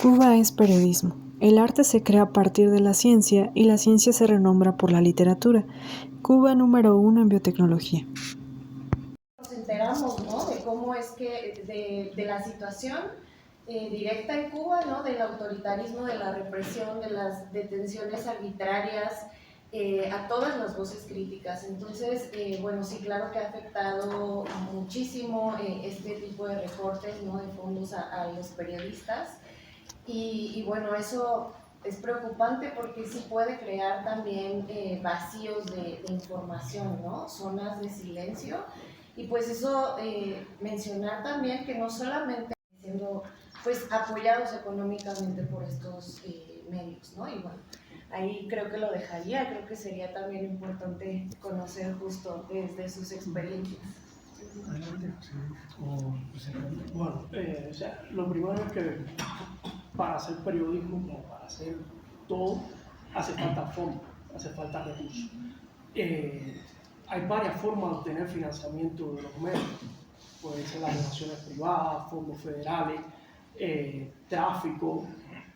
Cuba es periodismo. El arte se crea a partir de la ciencia y la ciencia se renombra por la literatura. Cuba número 1 en biotecnología. Nos enteramos, ¿no?, de cómo es que, de la situación directa en Cuba, ¿no?, del autoritarismo, de la represión, de las detenciones arbitrarias, a todas las voces críticas. Entonces, bueno, sí, claro que ha afectado muchísimo este tipo de recortes, ¿no?, de fondos a los periodistas. Y bueno, eso es preocupante porque sí puede crear también vacíos de información, ¿no?, zonas de silencio. Y pues eso, mencionar también que no solamente siendo pues apoyados económicamente por estos medios, ¿no? Y bueno, ahí creo que lo dejaría, creo que sería también importante conocer justo desde sus experiencias. Adelante. Bueno, o sea, lo primero es que para hacer periodismo, como para hacer todo, hace falta fondos, hace falta recursos. Hay varias formas de obtener financiamiento de los medios. Pueden ser las relaciones privadas, fondos federales, tráfico,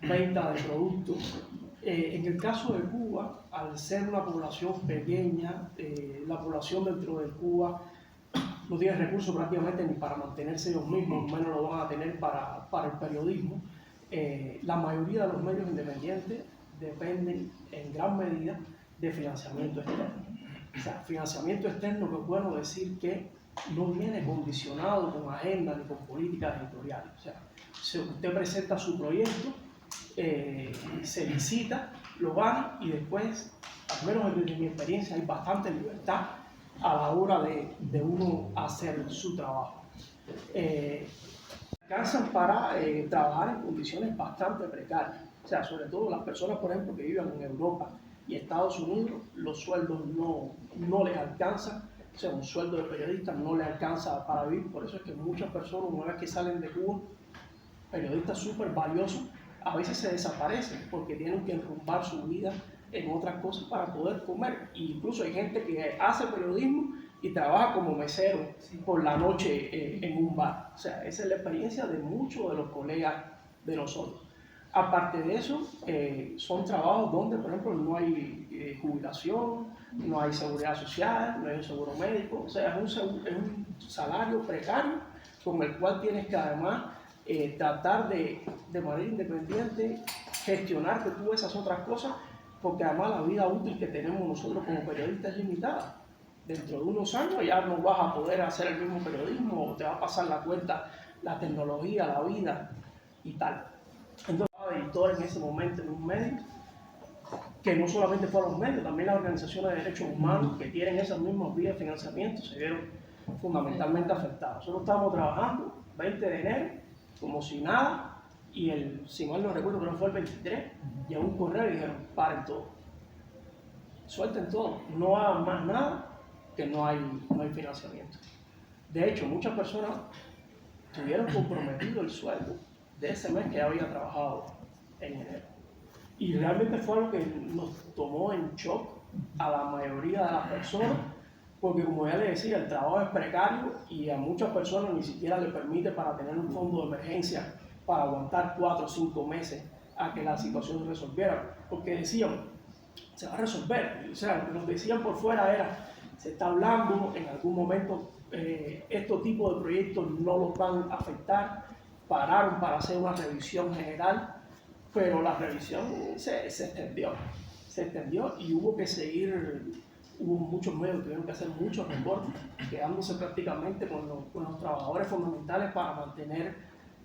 venta de productos. En el caso de Cuba, al ser una población pequeña, la población dentro de Cuba no tiene recursos prácticamente ni para mantenerse ellos mismos, menos lo van a tener para el periodismo. La mayoría de los medios independientes dependen en gran medida de financiamiento externo. O sea, financiamiento externo, que es bueno decir que no viene condicionado con agenda ni con políticas editoriales. O sea, si usted presenta su proyecto, se licita, lo gana y después, al menos desde mi experiencia, hay bastante libertad a la hora de uno hacer su trabajo. Alcanzan para trabajar en condiciones bastante precarias. O sea, sobre todo las personas, por ejemplo, que viven en Europa y Estados Unidos, los sueldos no les alcanzan. O sea, un sueldo de periodista no les alcanza para vivir. Por eso es que muchas personas, una vez que salen de Cuba, periodistas súper valiosos, a veces se desaparecen porque tienen que enrumbar su vida en otras cosas para poder comer. E incluso hay gente que hace periodismo y trabaja como mesero por la noche en un bar. O sea, esa es la experiencia de muchos de los colegas de nosotros. Aparte de eso, son trabajos donde, por ejemplo, no hay jubilación, no hay seguridad social, no hay un seguro médico. O sea, es un salario precario con el cual tienes que además tratar de manera independiente gestionar que tú esas otras cosas, porque además la vida útil que tenemos nosotros como periodistas es limitada. Dentro de unos años ya no vas a poder hacer el mismo periodismo, o te va a pasar la cuenta la tecnología, la vida y tal. Entonces, estaba de editor en ese momento en un medio, que no solamente fueron los medios, también las organizaciones de derechos humanos que tienen esas mismas vías de financiamiento se vieron fundamentalmente afectadas. Nosotros estábamos trabajando 20 de enero, como si nada, y si mal no recuerdo, pero fue el 23, llegó un correo y dijeron, paren todo, suelten todo, no hagan más nada, que no hay financiamiento. De hecho, muchas personas tuvieron comprometido el sueldo de ese mes que había trabajado en enero. Y realmente fue algo que nos tomó en shock a la mayoría de las personas, porque como ya les decía, el trabajo es precario y a muchas personas ni siquiera les permite para tener un fondo de emergencia para aguantar 4 o 5 meses a que la situación se resolviera. Porque decían, se va a resolver. O sea, lo que nos decían por fuera era, se está hablando, en algún momento estos tipos de proyectos no los van a afectar, pararon para hacer una revisión general, pero la revisión se extendió y hubo que seguir. Hubo muchos medios que tuvieron que hacer muchos recortes, quedándose prácticamente con los trabajadores fundamentales para mantener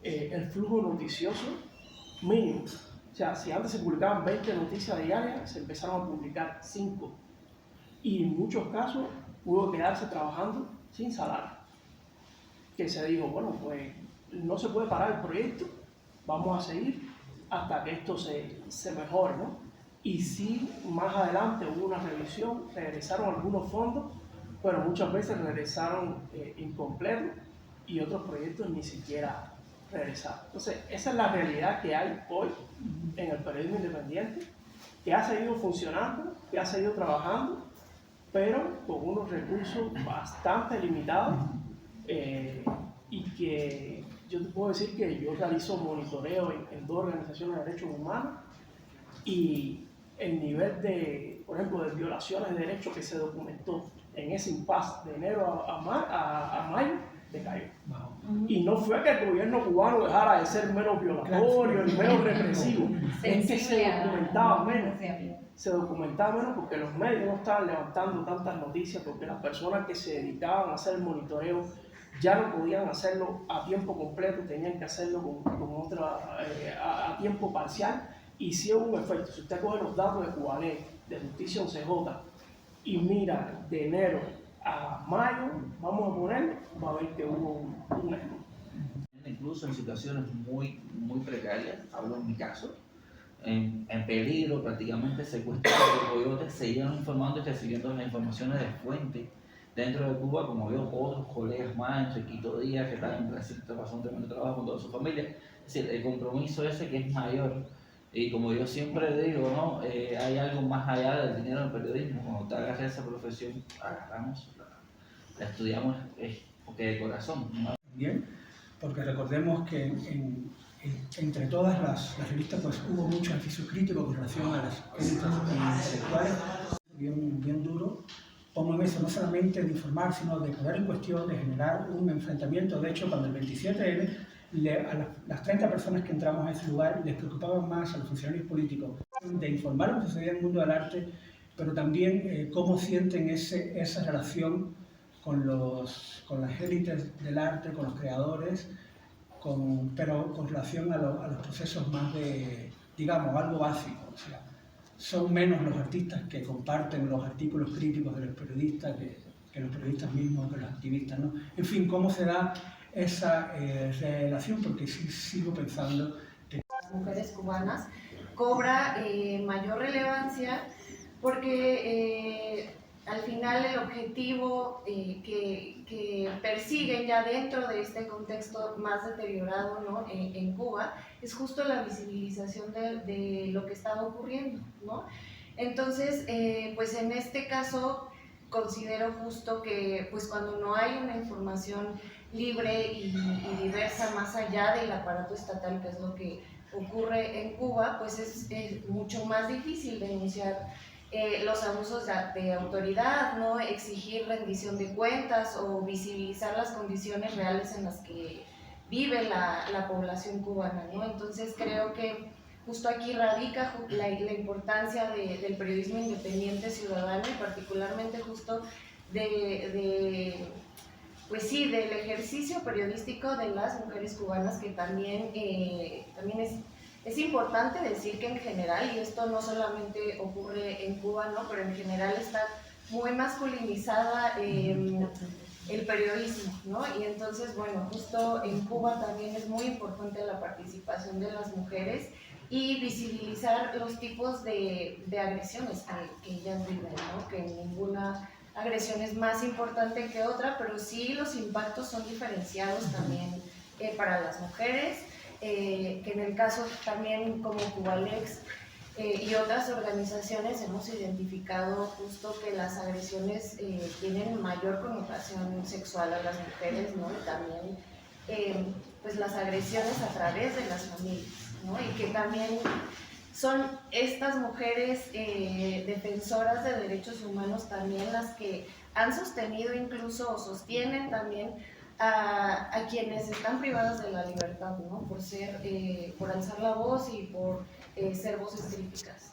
el flujo noticioso mínimo. O sea, si antes se publicaban 20 noticias diarias, se empezaron a publicar 5. Y en muchos casos hubo que quedarse trabajando sin salario. Que se dijo, bueno, pues no se puede parar el proyecto, vamos a seguir hasta que esto se mejore, ¿no? Y sí, más adelante hubo una revisión, regresaron algunos fondos, pero muchas veces regresaron incompletos y otros proyectos ni siquiera regresaron. Entonces, esa es la realidad que hay hoy en el periodismo independiente, que ha seguido funcionando, que ha seguido trabajando, pero con unos recursos bastante limitados y que yo te puedo decir que yo realizo monitoreo en dos organizaciones de derechos humanos y el nivel de, por ejemplo, de violaciones de derechos que se documentó en ese impasse de enero a mayo decayó. Y no fue que el gobierno cubano dejara de ser menos violatorio, ni menos represivo, es que se documentaba menos. Se documentaba menos porque los medios no estaban levantando tantas noticias, porque las personas que se dedicaban a hacer el monitoreo ya no podían hacerlo a tiempo completo, tenían que hacerlo a tiempo parcial, y sí hubo un efecto. Si usted coge los datos de Cubanet, de Justicia 11J, y mira de enero a mayo, vamos a poner, va a ver que hubo un efecto. Incluso en situaciones muy precarias, hablo en mi caso, en peligro, prácticamente secuestrados por coyotes, se iban informando y recibiendo las informaciones de fuente dentro de Cuba, como veo otros colegas más, entre Quito Díaz, que están en Brasil, está pasando un tremendo trabajo con toda su familia. Es decir, el compromiso ese que es mayor. Y como yo siempre digo, ¿no? Hay algo más allá del dinero del periodismo. Cuando te agarras esa profesión, agarramos, la estudiamos porque de corazón, ¿no? Bien, porque recordemos que entre todas las revistas pues hubo mucho ejercicio crítico con relación a las élites intelectuales, bien duro. Pongo en eso no solamente de informar, sino de poner en cuestión, de generar un enfrentamiento. De hecho, cuando el 27N, a las 30 personas que entramos a ese lugar les preocupaba más a los funcionarios políticos de informar lo que sucedía en el mundo del arte, pero también cómo sienten esa relación con las élites del arte, con los creadores, pero con relación a los procesos más de, digamos, algo básico. O sea, son menos los artistas que comparten los artículos críticos de los periodistas que los periodistas mismos, que los activistas, ¿no? En fin, ¿cómo se da esa relación? Porque sí sigo pensando que las mujeres cubanas cobra mayor relevancia porque al final el objetivo que persiguen ya dentro de este contexto más deteriorado, ¿no? en Cuba es justo la visibilización de lo que estaba ocurriendo, ¿no? Entonces, pues en este caso considero justo que pues cuando no hay una información libre y diversa más allá del aparato estatal, que es lo que ocurre en Cuba, pues es mucho más difícil denunciar los abusos de autoridad, ¿no? Exigir rendición de cuentas o visibilizar las condiciones reales en las que vive la población cubana, ¿no? Entonces creo que justo aquí radica la importancia del periodismo independiente ciudadano y particularmente justo pues sí, del ejercicio periodístico de las mujeres cubanas, que también es importante decir que en general, y esto no solamente ocurre en Cuba, ¿no? Pero en general está muy masculinizada el periodismo, ¿no? Y entonces, bueno, justo en Cuba también es muy importante la participación de las mujeres y visibilizar los tipos de agresiones que ellas viven, ¿no? Que ninguna agresión es más importante que otra, pero sí los impactos son diferenciados también para las mujeres, que en el caso también como Cubalex y otras organizaciones hemos identificado justo que las agresiones tienen mayor connotación sexual a las mujeres, ¿no? Y también pues las agresiones a través de las familias, ¿no? Y que también son estas mujeres defensoras de derechos humanos también las que han sostenido incluso o sostienen también a quienes están privadas de la libertad, ¿no? Por alzar la voz y por ser voces críticas.